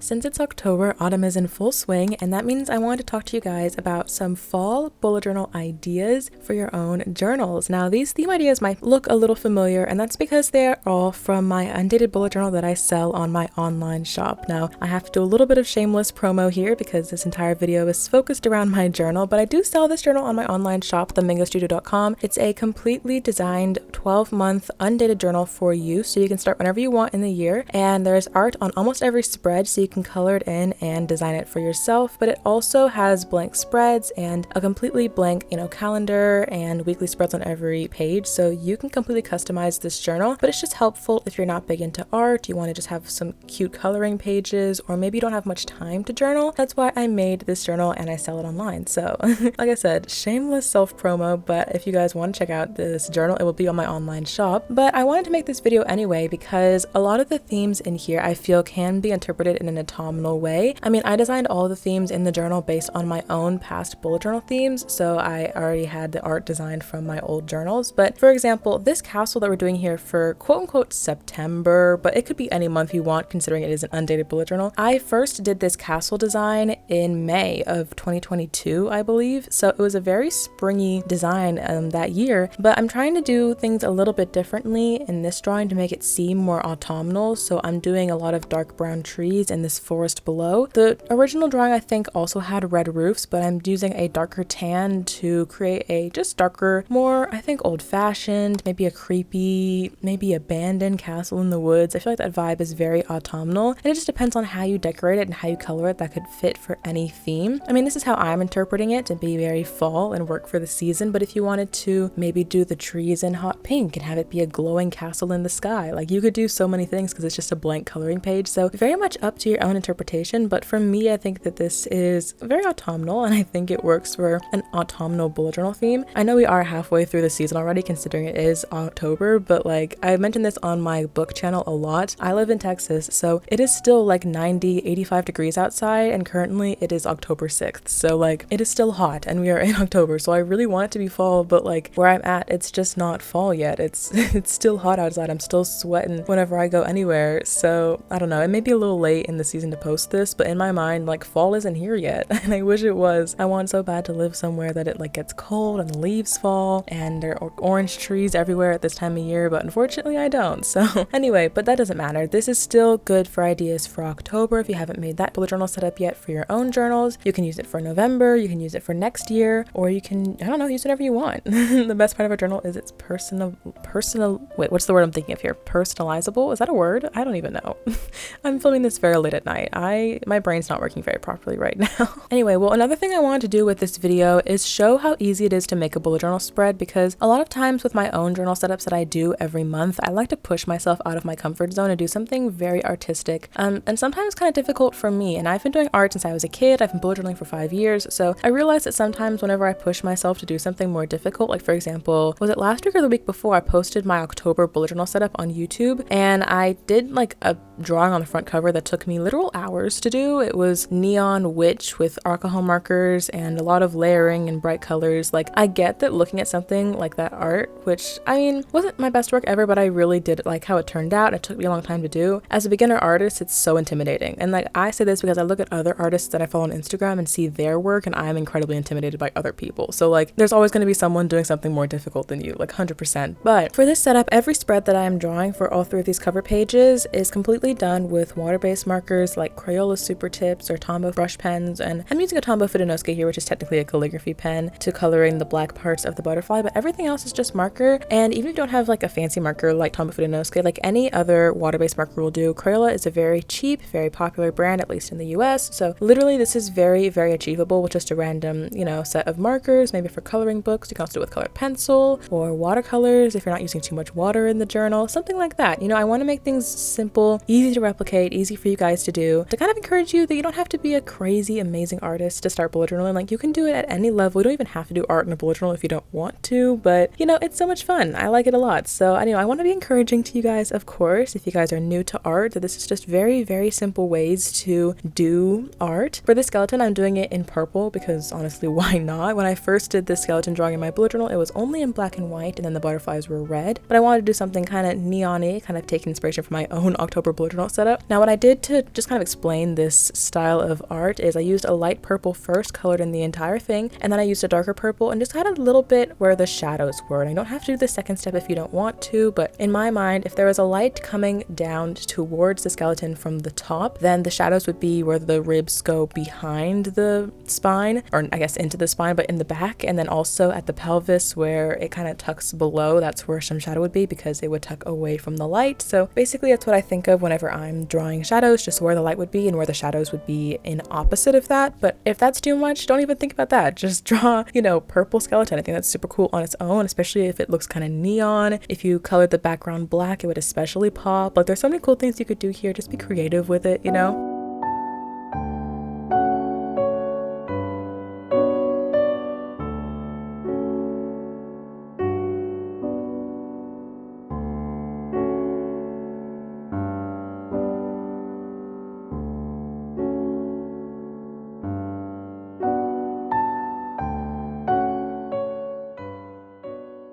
Since it's October, autumn is in full swing, and that means I wanted to talk to you guys about some fall bullet journal ideas for your own journals. Now, these theme ideas might look a little familiar, and that's because they're all from my undated bullet journal that I sell on my online shop. Now, I have to do a little bit of shameless promo here because this entire video is focused around my journal, but I do sell this journal on my online shop, themangostudio.com. It's a completely designed 12-month undated journal for you, so you can start whenever you want in the year, and there's art on almost every spread, so you can color it in and design it for yourself. But it also has blank spreads and a completely blank, calendar and weekly spreads on every page, so you can completely customize this journal. But it's just helpful if you're not big into art, you want to just have some cute coloring pages, or maybe you don't have much time to journal. That's why I made this journal and I sell it online. So like I said, shameless self promo, but if you guys want to check out this journal, it will be on my online shop. But I wanted to make this video anyway because a lot of the themes in here I feel can be interpreted in an autumnal way. I mean, I designed all the themes in the journal based on my own past bullet journal themes, so I already had the art designed from my old journals. But for example, this castle that we're doing here for quote-unquote September, but it could be any month you want considering it is an undated bullet journal. I first did this castle design in May of 2022, I believe, so it was a very springy design that year, but I'm trying to do things a little bit differently in this drawing to make it seem more autumnal. So I'm doing a lot of dark brown trees in this forest below. The original drawing I think also had red roofs, but I'm using a darker tan to create a just darker, more I think old-fashioned, maybe a creepy, maybe abandoned castle in the woods. I feel like that vibe is very autumnal, and it just depends on how you decorate it and how you color it that could fit for any theme. I mean, this is how I'm interpreting it, to be very fall and work for the season, but if you wanted to maybe do the trees in hot pink and have it be a glowing castle in the sky, like you could do so many things because it's just a blank coloring page. So very much up to your own interpretation, but for me, I think that this is very autumnal and I think it works for an autumnal bullet journal theme. I know we are halfway through the season already considering it is October, but like I mentioned this on my book channel a lot. I live in Texas, so it is still like 90, 85 degrees outside, and currently it is October 6th. So like it is still hot and we are in October, so I really want it to be fall, but like where I'm at, it's just not fall yet. It's still hot outside. I'm still sweating whenever I go anywhere. So I don't know, it may be a little late in the season to post this, but in my mind, like fall isn't here yet and I wish it was. I want so bad to live somewhere that it like gets cold and the leaves fall and there are orange trees everywhere at this time of year, but unfortunately I don't. So anyway, but that doesn't matter. This is still good for ideas for October. If you haven't made that bullet journal set up yet for your own journals, you can use it for November, you can use it for next year, or you can, I don't know, use whatever you want. The best part of a journal is it's wait, what's the word I'm thinking of here? Personalizable? Is that a word? I don't even know. I'm filming this very late at night. My brain's not working very properly right now. Anyway, well, another thing I wanted to do with this video is show how easy it is to make a bullet journal spread, because a lot of times with my own journal setups that I do every month, I like to push myself out of my comfort zone and do something very artistic, and sometimes kind of difficult for me. And I've been doing art since I was a kid. I've been bullet journaling for 5 years, so I realized that sometimes whenever I push myself to do something more difficult, like for example, was it last week or the week before, I posted my October bullet journal setup on YouTube, and I did like a drawing on the front cover that took me literal hours to do. It was neon witch with alcohol markers and a lot of layering and bright colors. Like I get that looking at something like that art, which I mean wasn't my best work ever, but I really did like how it turned out. It took me a long time to do. As a beginner artist, it's so intimidating, and like I say this because I look at other artists that I follow on Instagram and see their work, and I'm incredibly intimidated by other people. So like there's always going to be someone doing something more difficult than you, like 100%. But for this setup, every spread that I am drawing for all 3 of these cover pages is completely done with water-based markers like Crayola Super Tips or Tombow brush pens, and I'm using a Tombow Fudenosuke here, which is technically a calligraphy pen, to color in the black parts of the butterfly, but everything else is just marker. And even if you don't have like a fancy marker like Tombow Fudenosuke, like any other water-based marker will do. Crayola is a very cheap, very popular brand, at least in the US, so literally this is very, very achievable with just a random, set of markers, maybe for coloring books. You can also do it with colored pencil or watercolors if you're not using too much water in the journal, something like that. I want to make things simple, easy to replicate, easy for you guys to do, to kind of encourage you that you don't have to be a crazy, amazing artist to start bullet journaling. Like you can do it at any level. You don't even have to do art in a bullet journal if you don't want to, but it's so much fun. I like it a lot. So I want to be encouraging to you guys, of course, if you guys are new to art, that this is just very, very simple ways to do art. For this skeleton, I'm doing it in purple because honestly, why not? When I first did this skeleton drawing in my bullet journal, it was only in black and white, and then the butterflies were red, but I wanted to do something kind of neon-y, kind of take inspiration from my own October bullet journal setup. Now what I did to just kind of explain this style of art is I used a light purple first, colored in the entire thing, and then I used a darker purple and just had a little bit where the shadows were. And you don't have to do the second step if you don't want to, but in my mind, if there was a light coming down towards the skeleton from the top, then the shadows would be where the ribs go behind the spine, or I guess into the spine, but in the back, and then also at the pelvis where it kind of tucks below, that's where some shadow would be because it would tuck away from the light. So basically that's what I think of whenever I'm drawing shadows, just where the light would be and where the shadows would be in opposite of that. But if that's too much, don't even think about that. Just draw, purple skeleton. I think that's super cool on its own, especially if it looks kind of neon. If you colored the background black, it would especially pop. Like, there's so many cool things you could do here. Just be creative with it,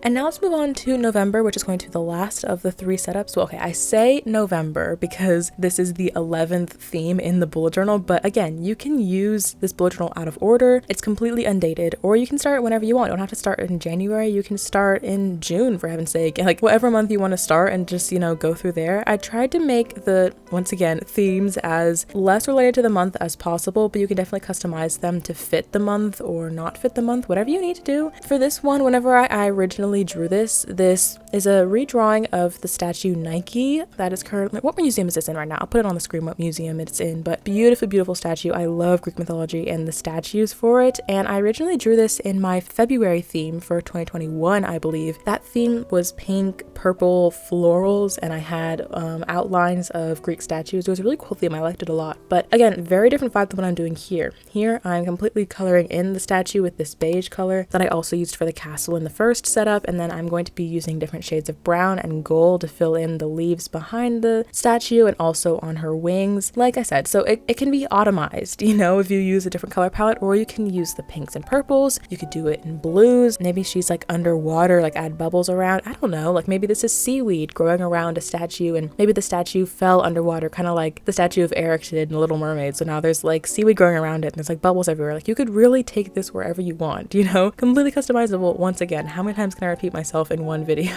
And now let's move on to November, which is going to be the last of the 3 setups. Well, okay, I say November because this is the 11th theme in the bullet journal, but again, you can use this bullet journal out of order. It's completely undated, or you can start whenever you want. You don't have to start in January. You can start in June, for heaven's sake. Like, whatever month you want to start and just, go through there. I tried to make the, once again, themes as less related to the month as possible, but you can definitely customize them to fit the month or not fit the month, whatever you need to do. For this one, whenever I originally drew this is a redrawing of the statue Nike that is currently, what museum is this in right now? I'll put it on the screen what museum it's in, but beautiful statue. I love Greek mythology and the statues for it, and I originally drew this in my February theme for 2021, I believe. That theme was pink, purple florals, and I had outlines of Greek statues. It was a really cool theme. I liked it a lot, but again, very different vibe than what I'm doing here. Here I'm completely coloring in the statue with this beige color that I also used for the castle in the first setup, and then I'm going to be using different shades of brown and gold to fill in the leaves behind the statue and also on her wings. Like I said, so it can be automized, if you use a different color palette, or you can use the pinks and purples. You could do it in blues. Maybe she's like underwater, like add bubbles around. I don't know, like maybe this is seaweed growing around a statue, and maybe the statue fell underwater, kind of like the statue of Eric did in Little Mermaid. So now there's like seaweed growing around it and there's like bubbles everywhere. Like, you could really take this wherever you want, completely customizable. Once again, how many times can I repeat myself in one video?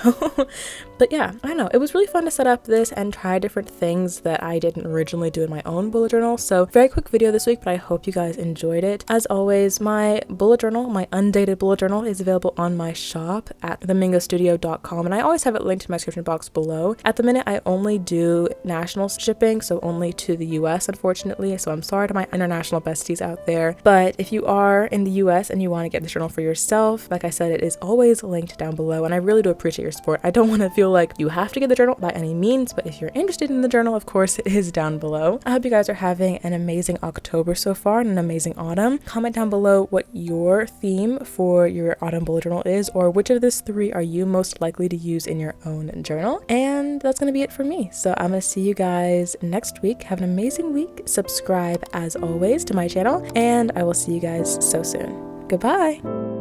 But yeah, I don't know, it was really fun to set up this and try different things that I didn't originally do in my own bullet journal. So very quick video this week, but I hope you guys enjoyed it. As always, my bullet journal, my undated bullet journal, is available on my shop at themingostudio.com, and I always have it linked in my description box below. At the minute, I only do national shipping, so only to the US, unfortunately, so I'm sorry to my international besties out there. But if you are in the US and you want to get this journal for yourself, like I said, it is always linked down below, and I really do appreciate your support. I don't want to feel like you have to get the journal by any means, but if you're interested in the journal, of course, it is down below. I hope you guys are having an amazing October so far and an amazing autumn. Comment down below what your theme for your autumn bullet journal is, or which of these 3 are you most likely to use in your own journal. And that's going to be it for me. So I'm going to see you guys next week. Have an amazing week. Subscribe as always to my channel, and I will see you guys so soon. Goodbye.